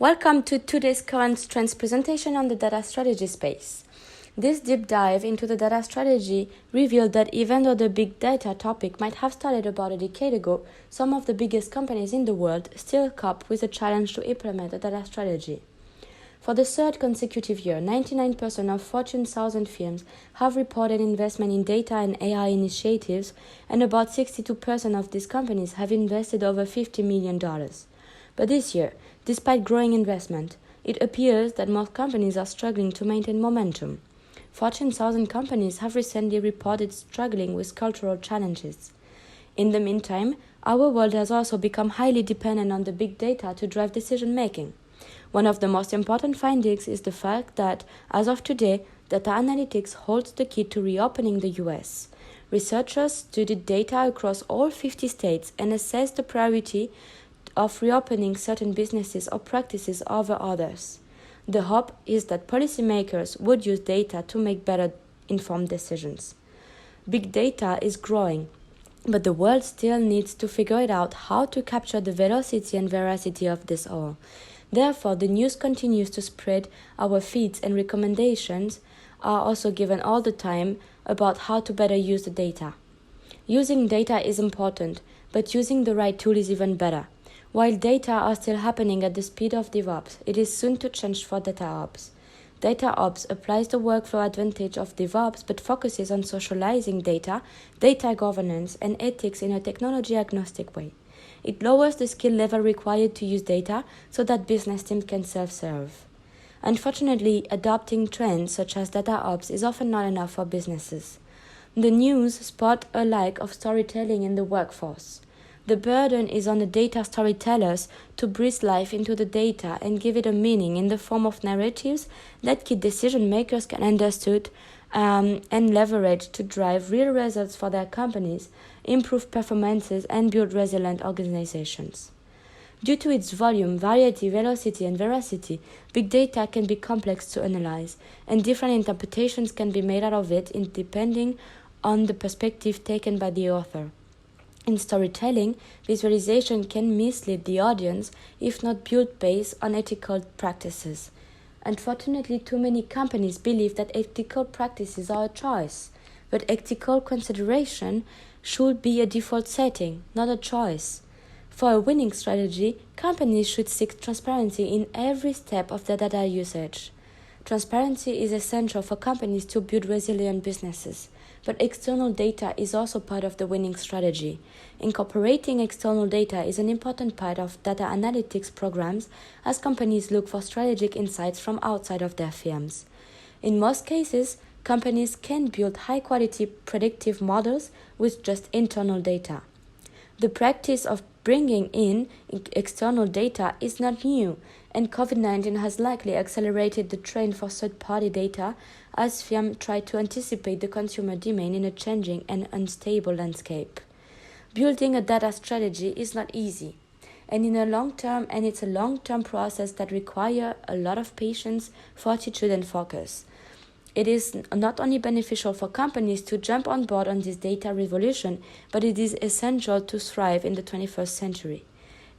Welcome to today's current trends presentation on the data strategy space. This deep dive into the data strategy revealed that even though the big data topic might have started about a decade ago, some of the biggest companies in the world still cope with the challenge to implement a data strategy. For the third consecutive year, 99% of Fortune 1000 firms have reported investment in data and AI initiatives, and about 62% of these companies have invested over $50 million. But this year, despite growing investment, it appears that most companies are struggling to maintain momentum. Fortune 1000 companies have recently reported struggling with cultural challenges. In the meantime, our world has also become highly dependent on the big data to drive decision-making. One of the most important findings is the fact that, as of today, data analytics holds the key to reopening the US. Researchers studied data across all 50 states and assessed the priority of reopening certain businesses or practices over others. The hope is that policymakers would use data to make better informed decisions. Big data is growing, but the world still needs to figure it out how to capture the velocity and veracity of this all. Therefore, the news continues to spread. Our feeds and recommendations are also given all the time about how to better use the data. Using data is important, but using the right tool is even better. While data are still happening at the speed of DevOps, it is soon to change for DataOps. DataOps applies the workflow advantage of DevOps but focuses on socializing data, data governance, and ethics in a technology-agnostic way. It lowers the skill level required to use data so that business teams can self-serve. Unfortunately, adopting trends such as DataOps is often not enough for businesses. The news spot a lack of storytelling in the workforce. The burden is on the data storytellers to breathe life into the data and give it a meaning in the form of narratives that key decision makers can understand and leverage to drive real results for their companies, improve performances, and build resilient organizations. Due to its volume, variety, velocity, and veracity, big data can be complex to analyze, and different interpretations can be made out of it depending on the perspective taken by the author. In storytelling, visualization can mislead the audience if not built based on ethical practices. Unfortunately, too many companies believe that ethical practices are a choice, but ethical consideration should be a default setting, not a choice. For a winning strategy, companies should seek transparency in every step of their data usage. Transparency is essential for companies to build resilient businesses, but external data is also part of the winning strategy. Incorporating external data is an important part of data analytics programs as companies look for strategic insights from outside of their firms. In most cases, companies can build high-quality predictive models with just internal data. The practice of bringing in external data is not new, and COVID-19 has likely accelerated the trend for third-party data as firms try to anticipate the consumer demand in a changing and unstable landscape. Building a data strategy is not easy, and it's a long-term process that requires a lot of patience, fortitude, and focus. It is not only beneficial for companies to jump on board on this data revolution, but it is essential to thrive in the 21st century.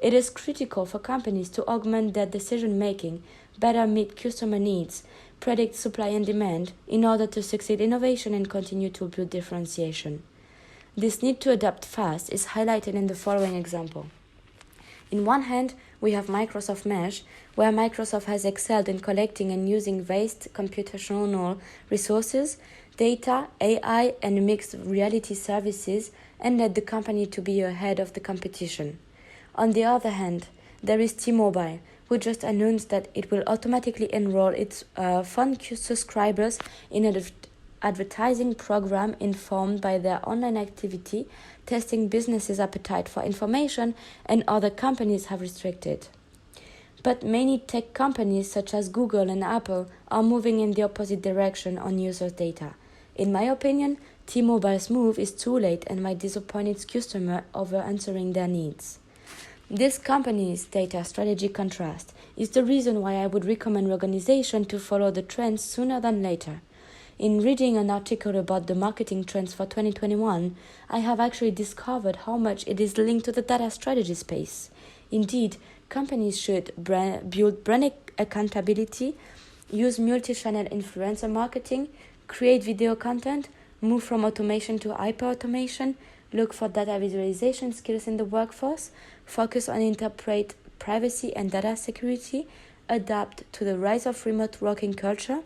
It is critical for companies to augment their decision-making, better meet customer needs, predict supply and demand, in order to succeed innovation and continue to build differentiation. This need to adapt fast is highlighted in the following example. In one hand, we have Microsoft Mesh, where Microsoft has excelled in collecting and using vast computational resources, data, AI, and mixed reality services, and led the company to be ahead of the competition. On the other hand, there is T-Mobile, who just announced that it will automatically enroll its phone subscribers in an advertising program informed by their online activity, testing businesses' appetite for information, and other companies have restricted. But many tech companies such as Google and Apple are moving in the opposite direction on users' data. In my opinion, T-Mobile's move is too late and might disappoint its customer over answering their needs. This company's data strategy contrast is the reason why I would recommend organizations to follow the trends sooner than later. In reading an article about the marketing trends for 2021, I have actually discovered how much it is linked to the data strategy space. Indeed, companies should build brand accountability, use multi-channel influencer marketing, create video content, move from automation to hyper-automation, look for data visualization skills in the workforce, focus on interpret privacy and data security, adapt to the rise of remote working culture,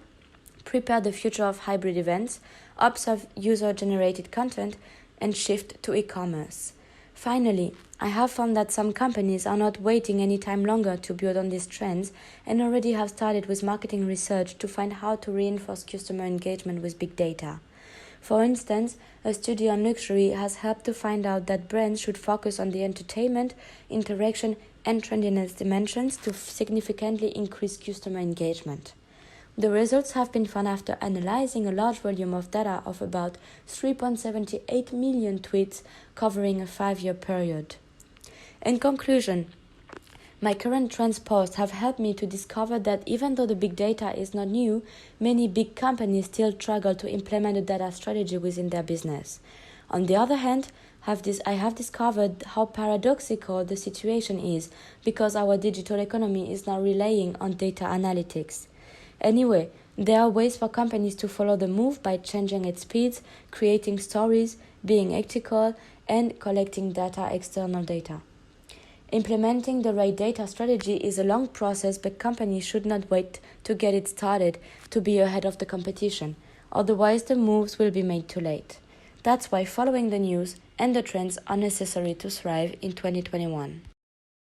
prepare the future of hybrid events, observe user-generated content, and shift to e-commerce. Finally, I have found that some companies are not waiting any time longer to build on these trends and already have started with marketing research to find how to reinforce customer engagement with big data. For instance, a study on luxury has helped to find out that brands should focus on the entertainment, interaction, and trendiness dimensions to significantly increase customer engagement. The results have been found after analyzing a large volume of data of about 3.78 million tweets covering a 5-year period. In conclusion, my current trends posts have helped me to discover that even though the big data is not new, many big companies still struggle to implement a data strategy within their business. On the other hand, I have discovered how paradoxical the situation is because our digital economy is now relying on data analytics. Anyway, there are ways for companies to follow the move by changing its speeds, creating stories, being ethical, and collecting external data. Implementing the right data strategy is a long process, but companies should not wait to get it started to be ahead of the competition. Otherwise, the moves will be made too late. That's why following the news and the trends are necessary to thrive in 2021.